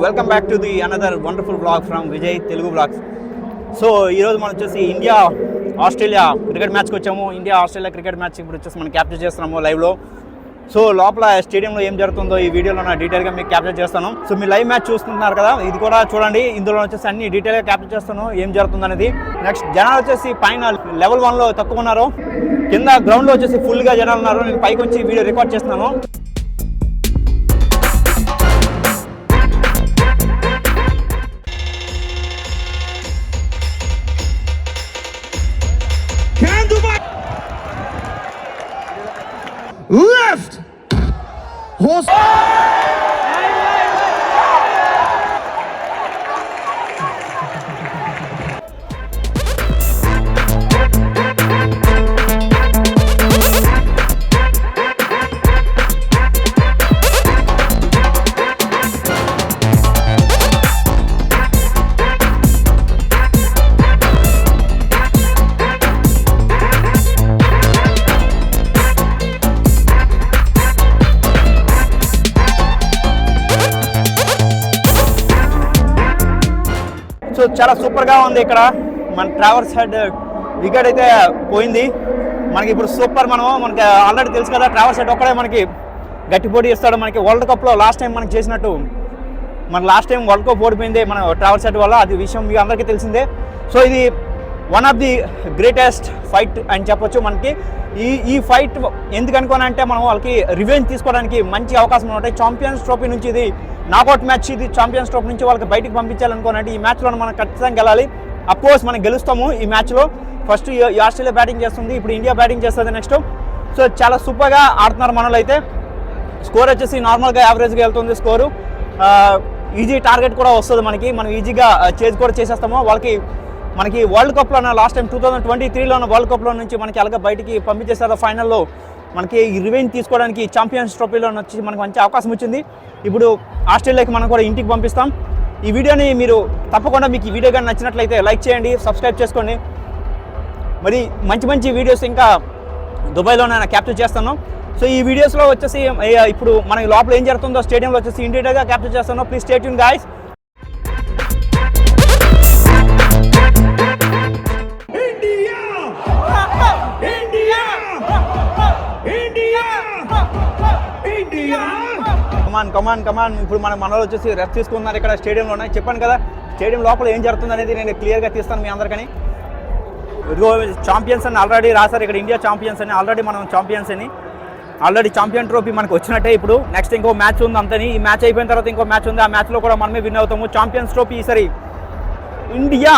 Welcome back to the another wonderful blog from Vijay Telugu blogs. So ఈరోజు మనం వచ్చేసి India Australia cricket మ్యాచ్కి వచ్చాము. ఇండియా ఆస్ట్రేలియా క్రికెట్ మ్యాచ్ ఇప్పుడు వచ్చేసి మనం క్యాప్చర్ చేస్తున్నాము లైవ్లో. సో లోపల స్టేడియంలో ఏం జరుగుతుందో ఈ వీడియోలో నా డీటెయిల్గా మీకు క్యాప్చర్ చేస్తాను. సో మీ లైవ్ మ్యాచ్ చూస్తున్నారు కదా, ఇది కూడా చూడండి. ఇందులో వచ్చేసి అన్ని డీటెయిల్గా క్యాప్చర్ చేస్తాను ఏం జరుగుతుంది అనేది. నెక్స్ట్ జనాలు వచ్చేసి పైన లెవెల్ 1లో తక్కువ ఉన్నారు, కింద గ్రౌండ్లో వచ్చేసి ఫుల్గా జనాలు ఉన్నారు. నేను పైకి వచ్చి వీడియో రికార్డ్ చేస్తున్నాను. Left horse. సో చాలా సూపర్గా ఉంది. ఇక్కడ మన ట్రావర్స్ హెడ్ వికెట్ అయితే పోయింది మనకి. ఇప్పుడు సూపర్ మనకి ఆల్రెడీ తెలుసు కదా, ట్రావర్స్ హెడ్ ఒక్కడే మనకి గట్టి పోటీ ఇస్తాడు. మనకి వరల్డ్ కప్లో లాస్ట్ టైం మనకి చేసినట్టు మన లాస్ట్ టైం వరల్డ్ కప్ ఓడిపోయింది మన ట్రావర్స్ హెడ్ వల్ల. అది విషయం మీకు అందరికీ తెలిసిందే. సో ఇది one of the greatest fight అని చెప్పొచ్చు. మనకి ఈ ఫైట్ ఎందుకు అనుకోనంటే మనం వాళ్ళకి రివెంజ్ తీసుకోవడానికి మంచి అవకాశం ఉంటాయి. ఛాంపియన్స్ ట్రోఫీ నుంచి ఇది నాకౌట్ మ్యాచ్, ఇది ఛాంపియన్స్ ట్రోఫీ నుంచి వాళ్ళకి బయటికి పంపించాలనుకోనంటే ఈ మ్యాచ్లో మనం ఖచ్చితంగా గెలాలి. అఫ్కోర్స్ మనం గెలుస్తాము ఈ మ్యాచ్లో. ఫస్ట్ ఆస్ట్రేలియా బ్యాటింగ్ చేస్తుంది, ఇప్పుడు ఇండియా బ్యాటింగ్ చేస్తుంది నెక్స్ట్. సో చాలా సూపర్గా ఆడుతున్నారు మనలో అయితే. స్కోర్ వచ్చేసి నార్మల్గా యావరేజ్గా వెళ్తుంది స్కోరు. ఈజీ టార్గెట్ కూడా వస్తుంది మనకి, మనం ఈజీగా చేజ్ కూడా చేసేస్తాము. మనకి వరల్డ్ కప్లో లాస్ట్ టైం 2023లో వరల్డ్ కప్లో నుంచి మనకి అలాగే బయటికి పంపించేసారు ఫైనల్లో. మనకి ఈ రివెంజ్ తీసుకోవడానికి ఛాంపియన్స్ ట్రోఫీలో వచ్చి మనకు మంచి అవకాశం వచ్చింది. ఇప్పుడు ఆస్ట్రేలియాకి మనం కూడా ఇంటికి పంపిస్తాం. ఈ వీడియోని మీరు తప్పకుండా మీకు ఈ వీడియో కానీ నచ్చినట్లయితే లైక్ చేయండి, సబ్స్క్రైబ్ చేసుకోండి. మరి మంచి మంచి వీడియోస్ ఇంకా దుబాయ్లో నేను క్యాప్చర్ చేస్తాను. సో ఈ వీడియోస్లో వచ్చేసి ఇప్పుడు మనకి లోపల ఏం జరుగుతుందో స్టేడియంలో వచ్చేసి ఇండియాగా క్యాప్చర్ చేస్తాను. Please stay tune guys. Come on ఇప్పుడు మనలో వచ్చేసి రెస్ట్ తీసుకున్నారు ఇక్కడ స్టేడియంలోనే. చెప్పాను కదా స్టేడియం లోపల ఏం జరుగుతుంది అనేది నేను క్లియర్గా తీస్తాను మీ అందరికని. ఇదిగో ఛాంపియన్స్ అని ఆల్రెడీ రాశారు ఇక్కడ, ఇండియా ఛాంపియన్స్ అని. ఆల్రెడీ మనం ఛాంపియన్స్ అని, ఆల్రెడీ ఛాంపియన్ ట్రోఫీ మనకు వచ్చినట్టే. ఇప్పుడు నెక్స్ట్ ఇంకో మ్యాచ్ ఉంది అంతని. ఈ మ్యాచ్ అయిపోయిన తర్వాత ఇంకో మ్యాచ్ ఉంది, ఆ మ్యాచ్లో కూడా మనమే విన్ అవుతాము. ఛాంపియన్స్ ట్రోఫీ ఈసారి India.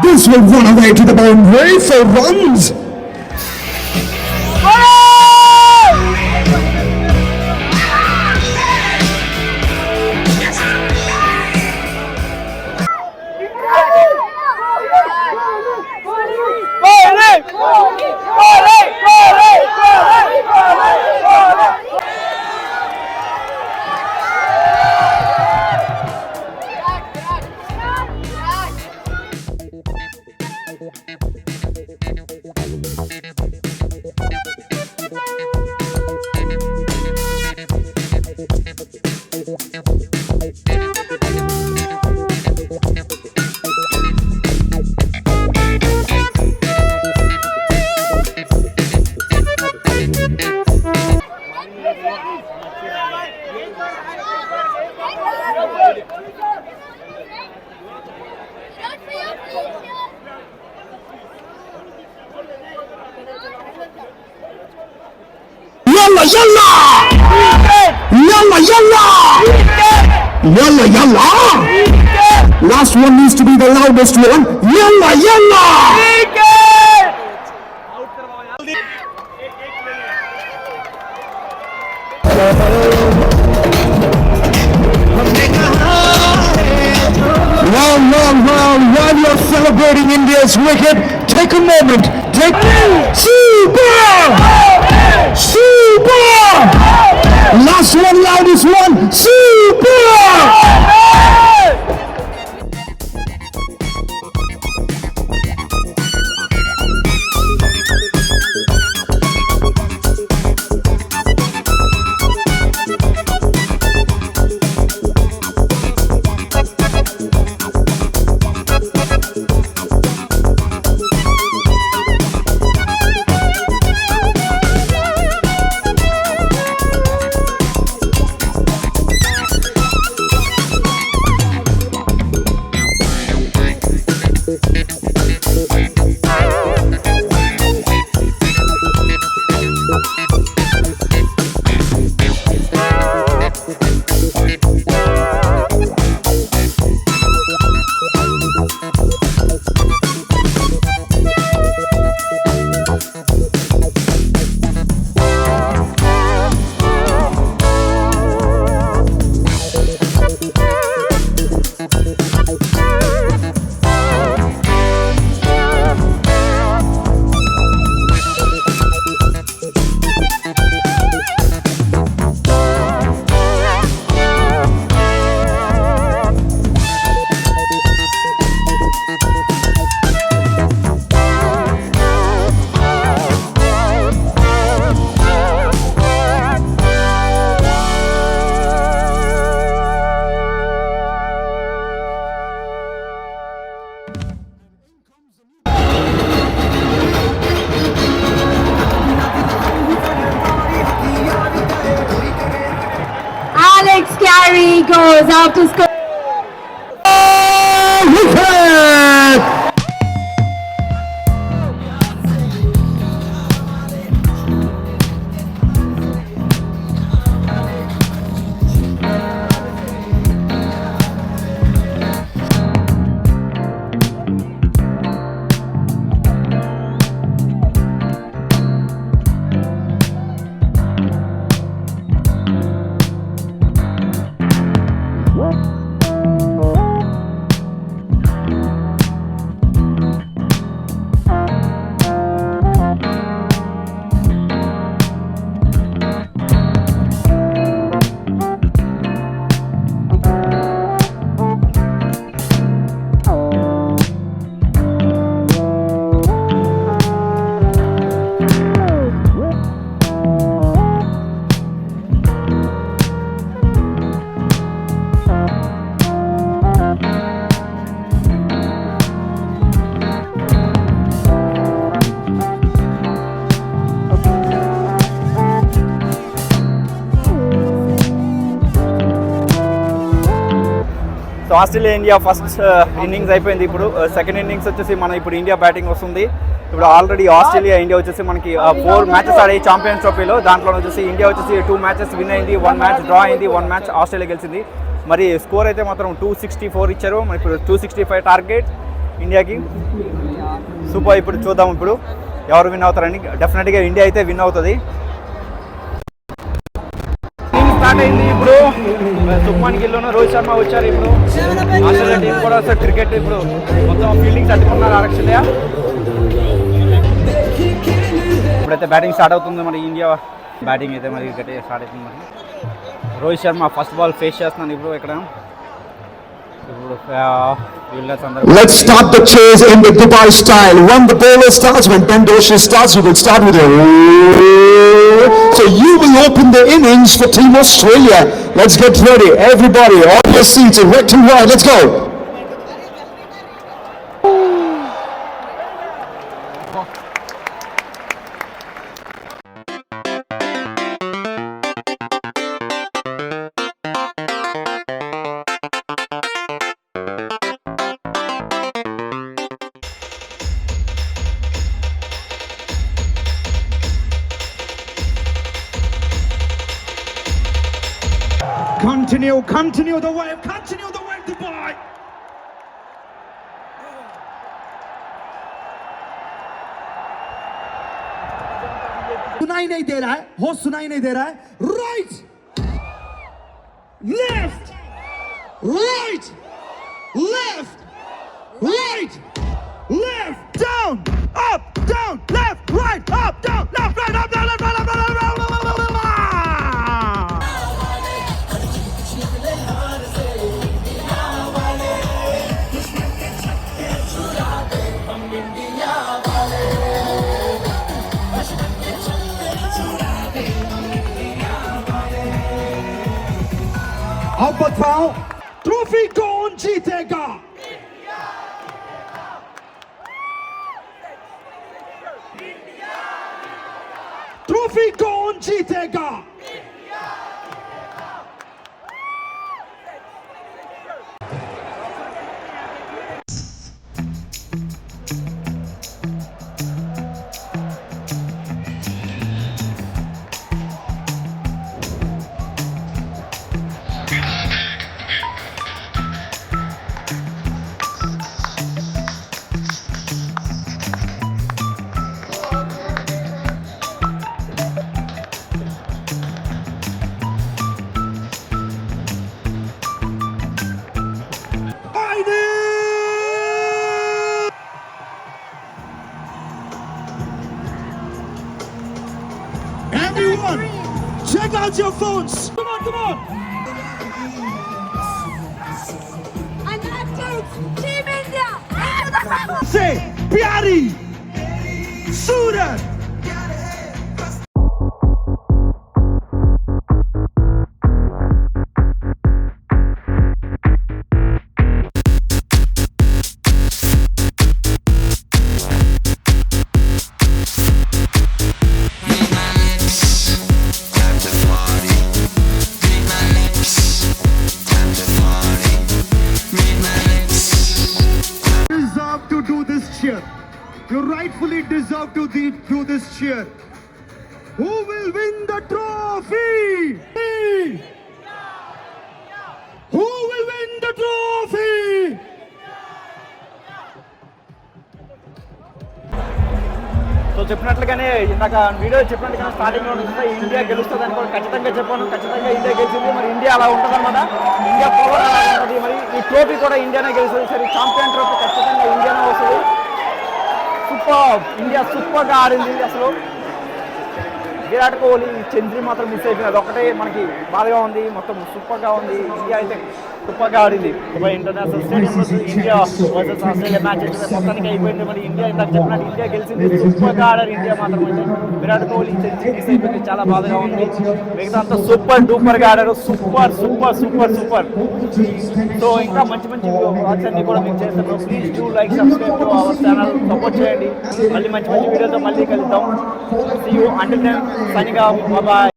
This will run away to the boundary for runs. Yalla, yalla! Yalla, yalla! Yalla, yalla! Last one needs to be the loudest one. Yalla, yalla! Well, while you're celebrating India's wicket, take a moment. Take Super! Super! Last one, loudest one. Super! Alex Carey goes out to score. Wicket! So Australia India first innings అయిపోయింది. ఇప్పుడు second innings వచ్చేసి మన ఇప్పుడు India batting వస్తుంది. ఇప్పుడు already Australia India వచ్చేసి మనకి 4 matches ఆడాయి champions ట్రోఫీలో. దాంట్లో వచ్చేసి ఇండియా వచ్చేసి 2 మ్యాచెస్ విన్ అయింది, 1 మ్యాచ్ డ్రా అయింది, 1 మ్యాచ్ ఆస్ట్రేలియా గెలిచింది. మరి స్కోర్ అయితే మాత్రం 264 ఇచ్చారు. మరి ఇప్పుడు 265 టార్గెట్ ఇండియాకి. సూపర్. ఇప్పుడు చూద్దాం ఇప్పుడు ఎవరు విన్ అవుతారని. డెఫినెట్గా ఇండియా అయితే విన్ అవుతుంది. స్టార్ట్ అయింది ఇప్పుడు. సుఖ్మాన్ గిల్లోను రోహిత్ శర్మ వచ్చారు. ఇప్పుడు ఆస్ట్రేలియా టీం కూడా వస్తారు. క్రికెట్ ఇప్పుడు మొత్తం ఫీల్డింగ్ తట్టుకున్నారు ఆస్ట్రేలియా. ఇప్పుడైతే బ్యాటింగ్ స్టార్ట్ అవుతుంది. మరి ఇండియా బ్యాటింగ్ అయితే మరి గట్టిగా స్టార్ట్ అవుతుంది. మరి Rohit Sharma first ball face చేస్తున్నాను ఇప్పుడు ఇక్కడ. Let's start the chase in the Dubai style. When the bowler starts, when Ben Doshi starts, we will start with a. So you will open the innings for Team Australia. Let's get ready, everybody, on your seats, left and right. Let's go. Continue the wave, Dubai. सुनाई नहीं दे रहा है, होश सुनाई नहीं दे रहा है. Right, left, right, left, right, left, down, up, down, left, right, up, down, left, right, up, down, left, right, up, down, left, right, up, down, left, right. अब बताओ ट्रॉफी कौन जीतेगा? ट्रॉफी कौन जीतेगा? Everyone, check out your phones. Come on, come on. And that takes Team India into the final. Say, Pyari, Surat. Deserve to do this cheer. You rightfully deserve to do this cheer. Who will win the trophy? Who will win the trophy? So చెప్పినట్లుగానే ఇందాక video చెప్పినట్టుగానే స్టార్టింగ్లో చూస్తే India గెలుస్తుంది అని కూడా ఖచ్చితంగా చెప్పాను. ఖచ్చితంగా ఇండియా గెలిచింది. మరి ఇండియా అలా ఉంటుందన్నమాట. ఇండియా పవర్ అలా ఉంటుంది. మరి ఈ ట్రోఫీ కూడా ఇండియానే గెలుస్తుంది. సరే, ఛాంపియన్ ట్రోఫీ ఖచ్చితంగా ఇండియానే వస్తుంది. సూపర్, ఇండియా సూపర్గా ఆడింది. అసలు విరాట్ కోహ్లీ సెంచరీ మాత్రం మిస్ అయిపోయింది. అదొకటే మనకి బాధగా ఉంది. మొత్తం సూపర్గా ఉంది. ఇండియా అయితే సూపర్గా ఆడింది. దుబాయ్ ఇంటర్నేషనల్ స్టేడియంలో ఇండియా వర్సెస్ ఆస్ట్రేలియా మ్యాచ్ అయితే మొత్తానికి అయిపోయింది. మరి ఇండియా ఇందాక చెప్పినట్టు ఇండియా గెలిచింది. సూపర్గా ఆడారు ఇండియా మాత్రం. అయితే విరాట్ కోహ్లీ సెంచరీ మిస్ అయిపోయింది. చాలా బాధగా ఉంది. మిగతా అంతా సూపర్ డూపర్గా ఆడారు. Super super super super. So ఇంకా మంచి మంచి వ్లాగ్స్ అన్ని కూడా మీకు చేస్తాను. Please do like, subscribe to our channel, support చేయండి. మళ్ళీ మంచి మంచి వీడియోతో మళ్ళీ కలుద్దాం. See you until then, signing off. Bye bye.